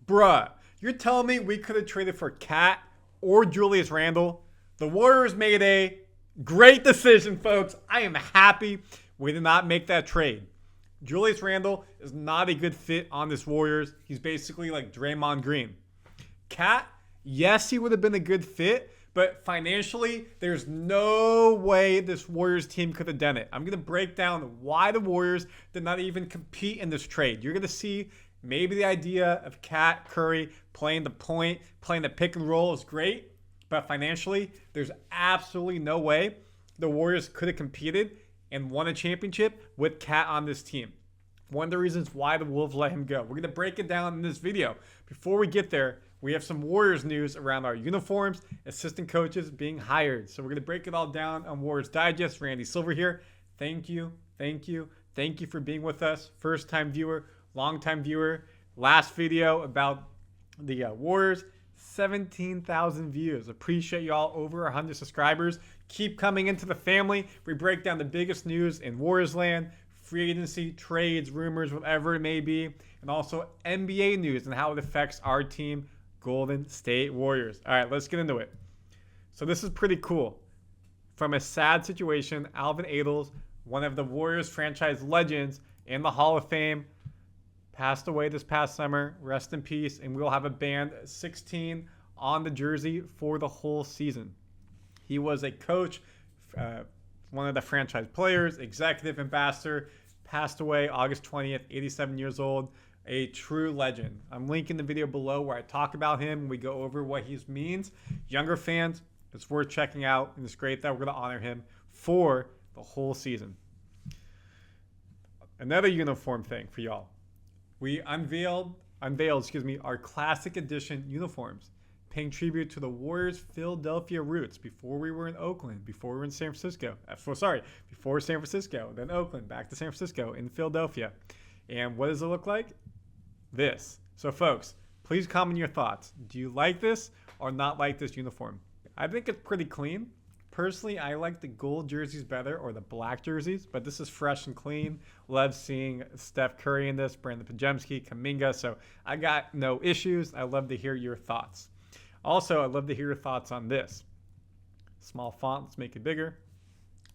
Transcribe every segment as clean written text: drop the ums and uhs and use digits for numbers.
Bruh, you're telling me we could have traded for Cat or Julius Randle? The Warriors made a great decision, folks. I am happy we did not make that trade. Julius Randle is not a good fit on this Warriors. He's basically like Draymond Green. Cat, yes, he would have been a good fit, but financially, there's no way this Warriors team could have done it. I'm going to break down why the Warriors did not even compete in this trade. You're going to see maybe the idea of Cat, Curry playing the point, playing the pick and roll is great, but financially, there's absolutely no way the Warriors could have competed and won a championship with Cat on this team. One of the reasons why the Wolves let him go. We're going to break it down in this video. Before we get there, we have some Warriors news around our uniforms, assistant coaches being hired. So we're going to break it all down on Warriors Digest. Randy Silver here. Thank you for being with us. First-time viewer, long-time viewer. Last video about the Warriors, 17,000 views. Appreciate y'all, over 100 subscribers. Keep coming into the family. We break down the biggest news in Warriors land, free agency, trades, rumors, whatever it may be, and also NBA news and how it affects our team, Golden State Warriors. All right, let's get into it. So this is pretty cool. From a sad situation, Alvin Attles, one of the Warriors franchise legends in the Hall of Fame, passed away this past summer. Rest in peace. And we'll have a band 16 on the jersey for the whole season. He was a coach, one of the franchise players, executive ambassador, passed away August 20th, 87 years old. A true legend. I'm linking the video below where I talk about him and we go over what he means. Younger fans, it's worth checking out, and it's great that we're going to honor him for the whole season. Another uniform thing for y'all. We unveiled our classic edition uniforms, paying tribute to the Warriors' Philadelphia roots before we were in Oakland, before we were in San Francisco. Before San Francisco, then Oakland, back to San Francisco, in Philadelphia. And what does it look like? This. So folks, please comment your thoughts. Do you like this or not like this uniform? I think it's pretty clean. Personally, I like the gold jerseys better, or the black jerseys, but this is fresh and clean. Love seeing Steph Curry in this, Brandin Podziemski, Kuminga, so I got no issues. I love to hear your thoughts. Also, I'd love to hear your thoughts on this. Small font, let's make it bigger.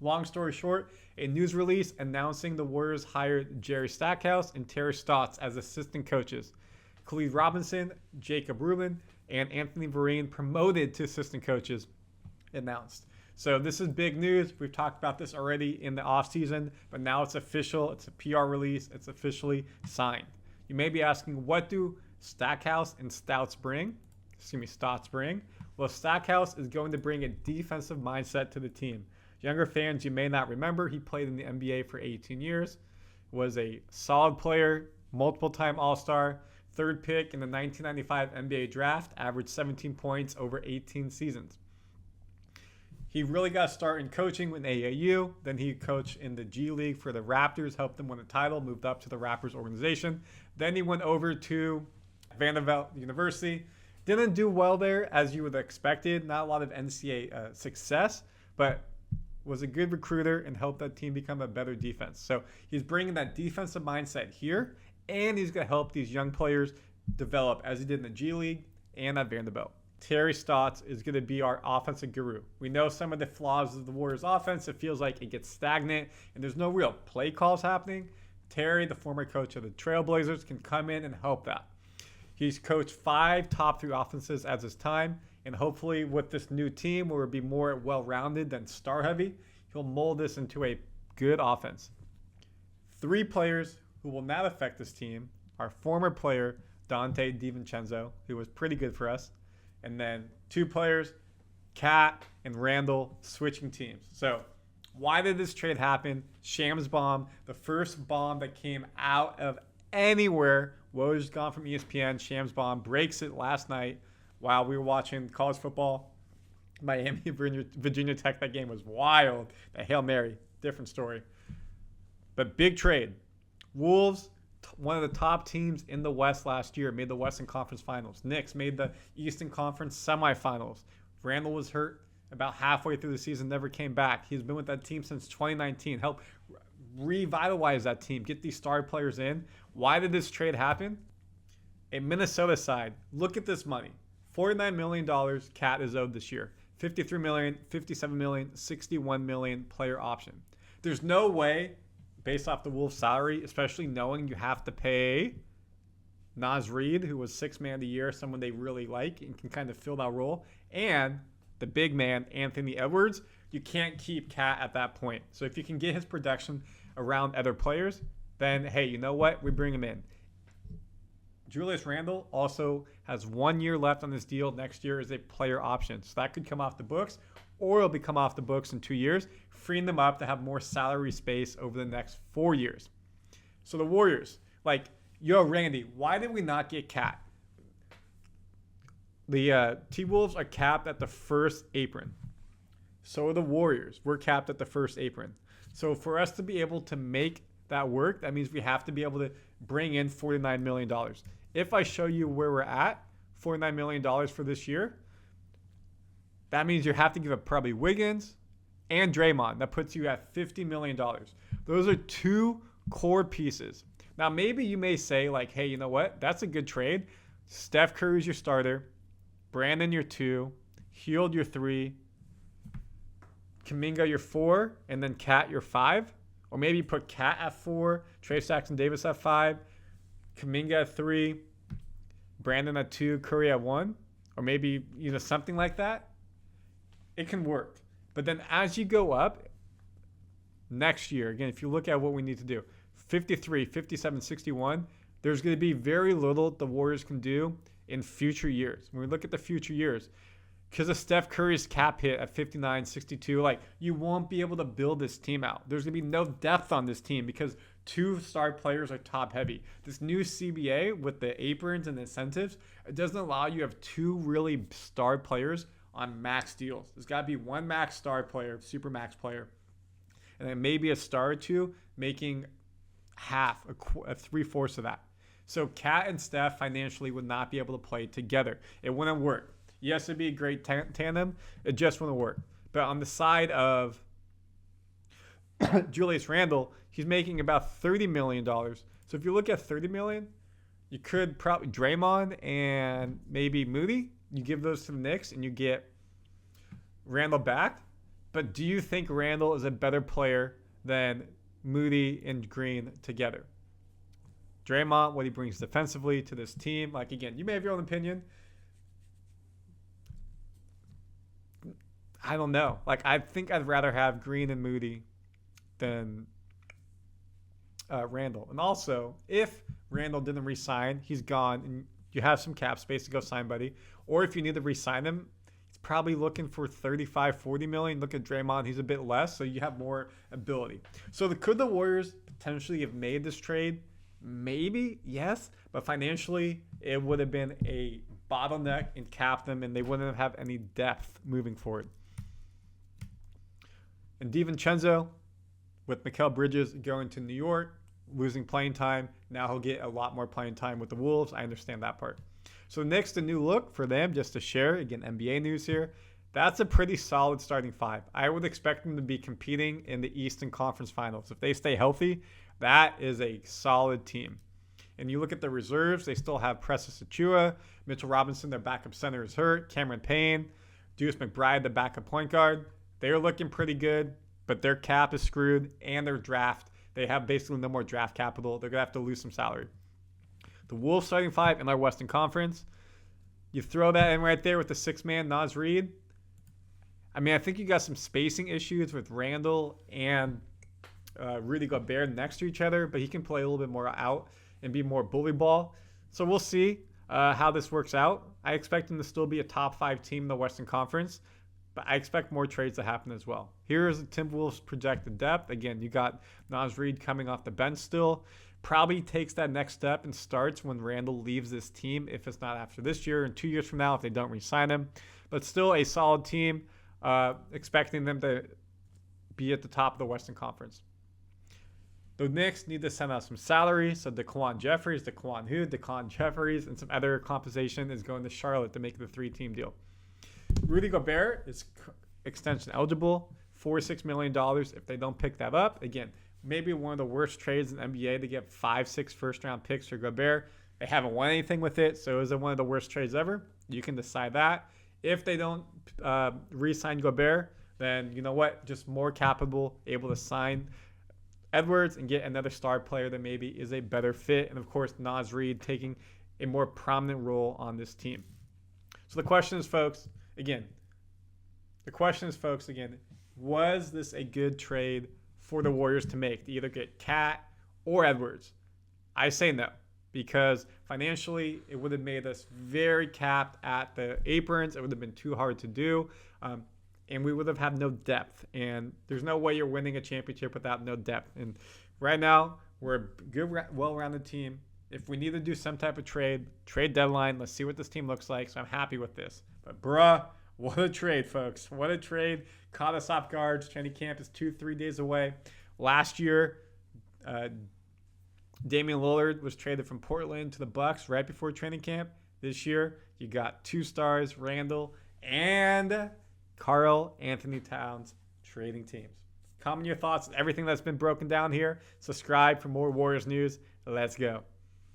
Long story short, a news release announcing the Warriors hired Jerry Stackhouse and Terry Stotts as assistant coaches. Khalid Robinson, Jacob Rubin, and Anthony Vereen promoted to assistant coaches announced. So this is big news. We've talked about this already in the offseason, but now it's official. It's a PR release. It's officially signed. You may be asking, what do Stackhouse and Stotts bring? Well, Stackhouse is going to bring a defensive mindset to the team. Younger fans, you may not remember, he played in the NBA for 18 years, was a solid player, multiple-time All-Star, third pick in the 1995 NBA draft, averaged 17 points over 18 seasons. He really got a start in coaching with AAU. Then he coached in the G League for the Raptors, helped them win a title, moved up to the Raptors organization. Then he went over to Vanderbilt University. Didn't do well there, as you would have expected. Not a lot of NCAA success, but was a good recruiter and helped that team become a better defense. So he's bringing that defensive mindset here, and he's going to help these young players develop as he did in the G League and at Vanderbilt. Terry Stotts is going to be our offensive guru. We know some of the flaws of the Warriors offense. It feels like it gets stagnant and there's no real play calls happening. Terry, the former coach of the Trailblazers, can come in and help that. He's coached 5 top 3 offenses as his time, and hopefully with this new team where it'll be more well-rounded than star-heavy, he'll mold this into a good offense. 3 players who will not affect this team are former player Donte DiVincenzo, who was pretty good for us, and then 2 players, Cat and Randle, switching teams. So why did this trade happen? Shams bomb, the first bomb that came out of anywhere. Woj gone from ESPN. Shams bomb breaks it last night while we were watching college football. Miami, Virginia Tech, that game was wild. The Hail Mary, different story. But big trade. Wolves, one of the top teams in the West last year, made the Western Conference Finals. Knicks made the Eastern Conference semifinals. Randle was hurt about halfway through the season, never came back. He's been with that team since 2019. Helped revitalize that team, get these star players in. Why did this trade happen? A Minnesota side, look at this money. $49 million Cat is owed this year. $53 million, $57 million, $61 million player option. There's no way, based off the Wolves' salary, especially knowing you have to pay Naz Reid, who was sixth man of the year, someone they really like and can kind of fill that role, and the big man, Anthony Edwards, you can't keep Cat at that point. So if you can get his production around other players, then, hey, you know what? We bring him in. Julius Randle also has 1 year left on this deal. Next year is a player option. So that could come off the books, or it'll be come off the books in 2 years, freeing them up to have more salary space over the next 4 years. So the Warriors, like, yo, Randy, why did we not get Cat? The T-Wolves are capped at the first apron. So are the Warriors. We're capped at the first apron. So for us to be able to make that work, that means we have to be able to bring in $49 million. If I show you where we're at, $49 million for this year, that means you have to give up probably Wiggins and Draymond. That puts you at $50 million. Those are two core pieces. Now, maybe you may say, like, hey, you know what? That's a good trade. Steph Curry's your starter. Brandin your 2. Hield your 3. Kuminga your 4. And then Cat your 5. Or maybe you put Cat at 4. Trayce Jackson-Davis at 5. Kuminga at 3. Brandin at 2. Curry at 1. Or maybe, something like that. It can work. But then as you go up next year, again, if you look at what we need to do, 53, 57, 61, there's going to be very little the Warriors can do in future years. When we look at the future years, because of Steph Curry's cap hit at 59, 62, like, you won't be able to build this team out. There's going to be no depth on this team because 2 star players are top heavy. This new CBA with the aprons and the incentives, it doesn't allow you to have 2 really star players on max deals. There's got to be 1 max star player, super max player, and then maybe a star or 2 making half, a 3/4 of that. So Cat and Steph financially would not be able to play together. It wouldn't work. Yes, it'd be a great tandem. It just wouldn't work. But on the side of Julius Randle, he's making about $30 million. So if you look at $30 million, you could probably Draymond and maybe Moody. You give those to the Knicks and you get Randle back. But do you think Randle is a better player than Moody and Green together? Draymond, what he brings defensively to this team. Like, again, you may have your own opinion. I don't know. Like, I think I'd rather have Green and Moody than Randle. And also, if Randle didn't re-sign, he's gone, and you have some cap space to go sign buddy. Or if you need to re-sign him, he's probably looking for 35, 40 million. Look at Draymond, he's a bit less, so you have more ability. So could the Warriors potentially have made this trade? Maybe, yes. But financially, it would have been a bottleneck and cap them, and they wouldn't have any depth moving forward. And DiVincenzo, with Mikal Bridges going to New York, losing playing time, now he'll get a lot more playing time with the Wolves. I understand that part. So next, a new look for them, just to share. Again, NBA news here. That's a pretty solid starting 5. I would expect them to be competing in the Eastern Conference Finals. If they stay healthy, that is a solid team. And you look at the reserves, they still have Precious Achiuwa, Mitchell Robinson, their backup center is hurt, Cameron Payne, Deuce McBride, the backup point guard. They're looking pretty good, but their cap is screwed, and their draft, they have basically no more draft capital. They're going to have to lose some salary. The Wolves starting 5 in our Western Conference, you throw that in right there with the 6-man Naz Reid. I mean, I think you got some spacing issues with Randle and Rudy Gobert next to each other, but he can play a little bit more out and be more bully ball. So we'll see how this works out. I expect him to still be a top 5 team in the Western Conference, but I expect more trades to happen as well. Here's the Timberwolves' projected depth. Again, you got Naz Reid coming off the bench still. Probably takes that next step and starts when Randle leaves this team, if it's not after this year and 2 years from now if they don't re-sign him. But still a solid team, expecting them to be at the top of the Western Conference. The Knicks need to send out some salary, so Daquan Jeffries, and some other compensation is going to Charlotte to make the 3-team deal. Rudy Gobert is extension eligible, $46 million. If they don't pick that up, again, maybe one of the worst trades in the NBA to get 5-6 first-round picks for Gobert. They haven't won anything with it, so is it one of the worst trades ever? You can decide that. If they don't re-sign Gobert, then you know what? Just more capital, able to sign Edwards and get another star player that maybe is a better fit. And of course, Naz Reid taking a more prominent role on this team. So the question is, folks, again, was this a good trade for the Warriors to make, to either get Cat or Edwards? I say no, because financially it would have made us very capped at the aprons. It would have been too hard to do, and we would have had no depth. And there's no way you're winning a championship without no depth. And right now, we're a good, well-rounded team. If we need to do some type of trade deadline, let's see what this team looks like. So I'm happy with this. But bruh, what a trade, folks. What a trade. Caught us off guard. Training camp is 2-3 days away. Last year, Damian Lillard was traded from Portland to the Bucks right before training camp. This year, you got two stars, Randle and Karl Anthony-Towns, trading teams. Comment your thoughts on everything that's been broken down here. Subscribe for more Warriors news. Let's go.